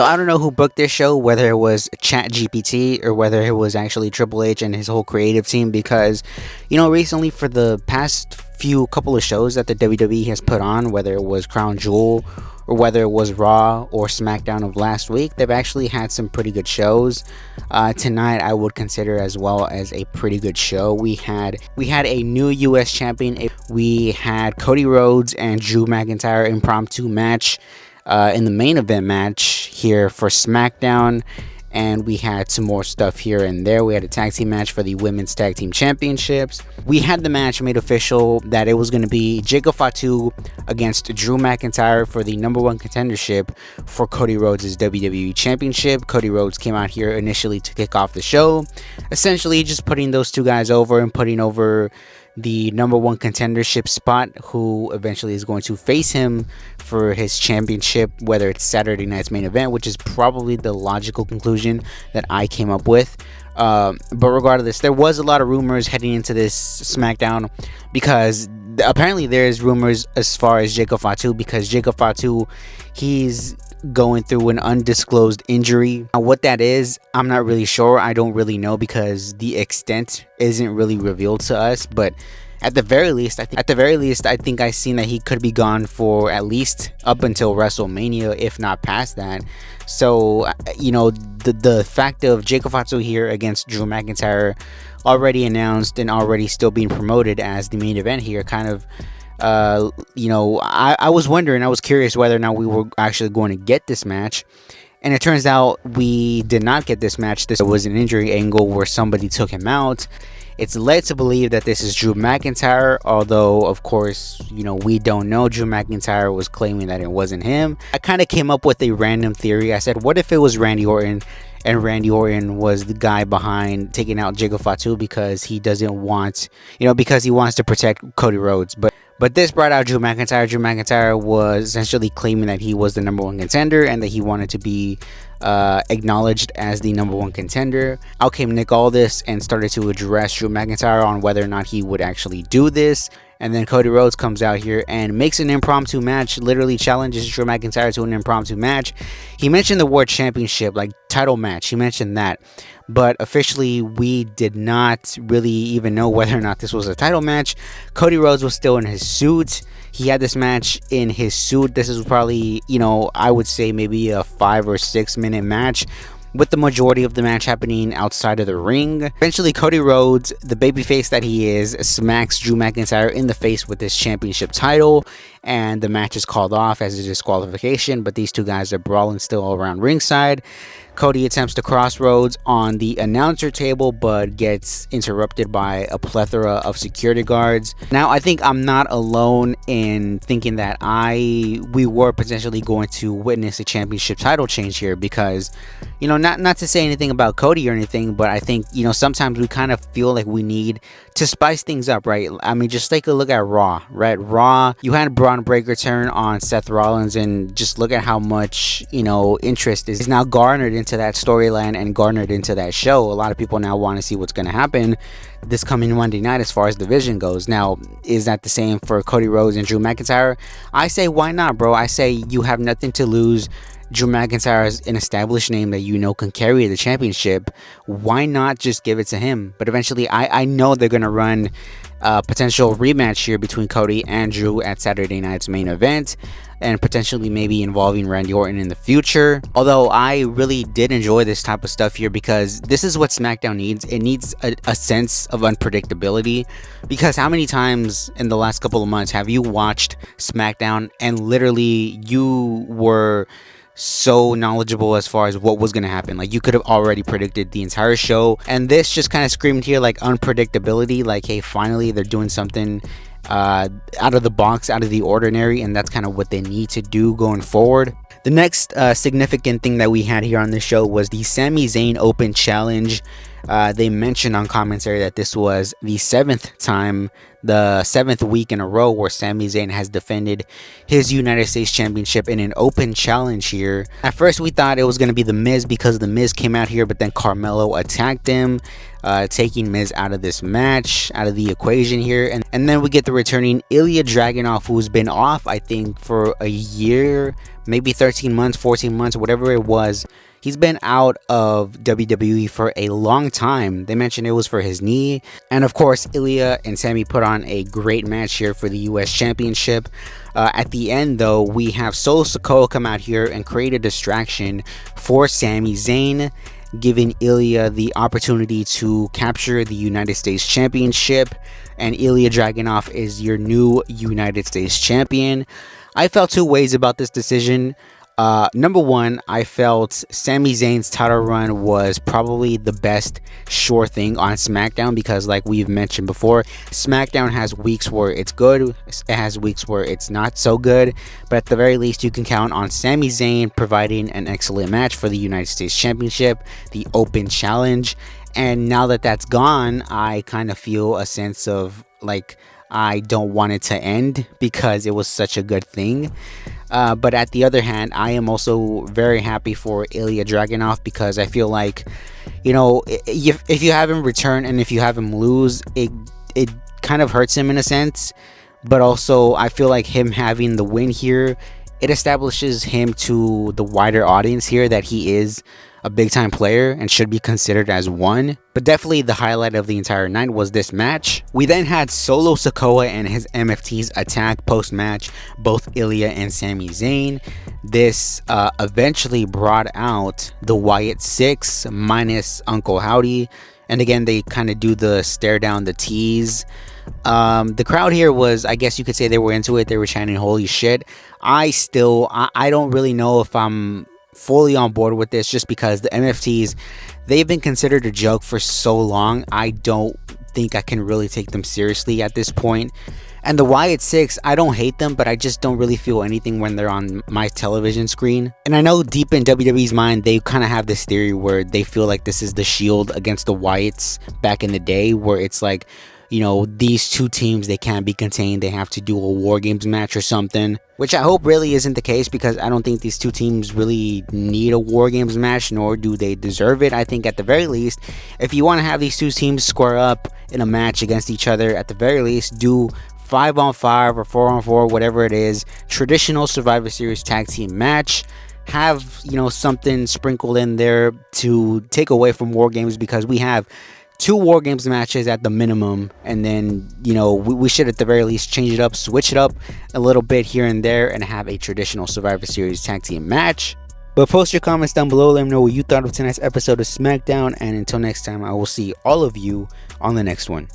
So I don't know who booked this show, whether it was ChatGPT or whether it was actually Triple H and his whole creative team, because, recently for the past few couple of shows that the WWE has put on, whether it was Crown Jewel or whether it was Raw or Smackdown of last week, they've actually had some pretty good shows. Tonight I would consider as well as a pretty good show. We had a new US champion. We had Cody Rhodes and Drew McIntyre impromptu match in the main event match here for SmackDown, and we had some more stuff here and there. We had a tag team match for the women's tag team championships. We had the match made official that it was going to be Jacob Fatu against Drew McIntyre for the number one contendership for Cody Rhodes' WWE championship. Cody Rhodes came out here initially to kick off the show, essentially just putting those two guys over and putting over the number one contendership spot, who eventually is going to face him for his championship, whether it's Saturday night's main event, which is probably the logical conclusion that I came up with. But regardless, there was a lot of rumors heading into this SmackDown, because apparently there's rumors as far as Jacob Fatu, because Jacob Fatu, he's going through an undisclosed injury. Now, what that is, I'm not really sure. I don't really know, because the extent isn't really revealed to us. But at the very least, I think I seen that he could be gone for at least up until WrestleMania, if not past that. So, the fact of Jacob Fatu here against Drew McIntyre, already announced and already still being promoted as the main event here, kind of, I was wondering, I was curious whether or not we were actually going to get this match. And it turns out we did not get this match. This was an injury angle where somebody took him out. It's led to believe that this is Drew McIntyre, although, of course, we don't know. Drew McIntyre was claiming that it wasn't him. I kind of came up with a random theory. I said, what if it was Randy Orton, and Randy Orton was the guy behind taking out Jacob Fatu because he doesn't want, because he wants to protect Cody Rhodes. But this brought out Drew McIntyre. Drew McIntyre was essentially claiming that he was the number one contender and that he wanted to be acknowledged as the number one contender. Out came Nick Aldis and started to address Drew McIntyre on whether or not he would actually do this. And then Cody Rhodes comes out here and makes an impromptu match, literally challenges Drew McIntyre to an impromptu match. He mentioned the word championship, like title match. He mentioned that. But officially, we did not really even know whether or not this was a title match. Cody Rhodes was still in his suit. He had this match in his suit. This is probably, I would say maybe a 5 or 6 minute match, with the majority of the match happening outside of the ring. Eventually, Cody Rhodes, the babyface that he is, smacks Drew McIntyre in the face with his championship title, and the match is called off as a disqualification, but these two guys are brawling still around ringside. Cody attempts to cross Rhodes on the announcer table, but gets interrupted by a plethora of security guards. Now, I think I'm not alone in thinking that we were potentially going to witness a championship title change here, because, not to say anything about Cody or anything, but I think, sometimes we kind of feel like we need to spice things up, right? I mean, just take a look at Raw, right? Raw, you had Braun Breaker turn on Seth Rollins, and just look at how much, interest is now garnered into that storyline and garnered into that show. A lot of people now want to see what's going to happen this coming Monday night as far as division goes. Now, is that the same for Cody Rhodes and Drew McIntyre? I say, why not, bro? I say you have nothing to lose. Drew McIntyre is an established name that can carry the championship. Why not just give it to him? But eventually, I know they're going to run a potential rematch here between Cody and Drew at Saturday night's main event, and potentially maybe involving Randy Orton in the future. Although I really did enjoy this type of stuff here, because this is what SmackDown needs. It needs a sense of unpredictability, because how many times in the last couple of months have you watched SmackDown and literally you were so knowledgeable as far as what was going to happen? Like, you could have already predicted the entire show, and this just kind of screamed here like unpredictability, like, hey, finally they're doing something out of the box, out of the ordinary, and that's kind of what they need to do going forward. The next significant thing that we had here on this show was the Sami Zayn Open Challenge. They mentioned on commentary that this was the 7th week in a row where Sami Zayn has defended his United States Championship in an open challenge here. At first, we thought it was going to be The Miz, because The Miz came out here, but then Carmelo attacked him. taking Miz out of this match, out of the equation here. And then we get the returning Ilya Dragunov, who's been off, I think, for a year, maybe 13 months, 14 months, whatever it was. He's been out of WWE for a long time. They mentioned it was for his knee. And of course, Ilya and Sami put on a great match here for the US Championship. At the end, though, we have Solo Sikoa come out here and create a distraction for Sami Zayn, giving Ilya the opportunity to capture the United States Championship. And Ilya Dragunov is your new United States Champion. I felt two ways about this decision. Number one, I felt Sami Zayn's title run was probably the best sure thing on Smackdown, because like we've mentioned before, Smackdown has weeks where it's good, it has weeks where it's not so good, but at the very least you can count on Sami Zayn providing an excellent match for the United States Championship, the Open Challenge. And now that that's gone, I kind of feel a sense of like I don't want it to end because it was such a good thing. But at the other hand, I am also very happy for Ilya Dragunov, because I feel like, you know, if you have him return and if you have him lose, it kind of hurts him in a sense. But also, I feel like him having the win here, it establishes him to the wider audience here that he is a big time player and should be considered as one. But definitely the highlight of the entire night was this match. We then had Solo Sikoa and his MFTs attack post match both Ilya and Sami Zayn. This eventually brought out the Wyatt Six minus Uncle Howdy, and again they kind of do the stare down, the tease. The crowd here was, I guess you could say, they were into it. They were chanting holy shit. I don't really know if I'm fully on board with this, just because the MFTs, they've been considered a joke for so long. I don't think I can really take them seriously at this point. And the Wyatt Six, I don't hate them, but I just don't really feel anything when they're on my television screen. And I know deep in WWE's mind, they kind of have this theory where they feel like this is the Shield against the Wyatts back in the day, where it's like, you know, these two teams, they can't be contained, they have to do a War Games match or something, which I hope really isn't the case, because I don't think these two teams really need a War Games match, nor do they deserve it. I think at the very least, if you want to have these two teams square up in a match against each other, at the very least do 5-on-5 or 4-on-4, whatever it is, traditional Survivor Series tag team match. Have, you know, something sprinkled in there to take away from War Games, because we have 2 War Games matches at the minimum, and then, you know, we should at the very least change it up, switch it up a little bit here and there, and have a traditional Survivor Series tag team match. But post your comments down below, let me know what you thought of tonight's episode of SmackDown, and until next time, I will see all of you on the next one.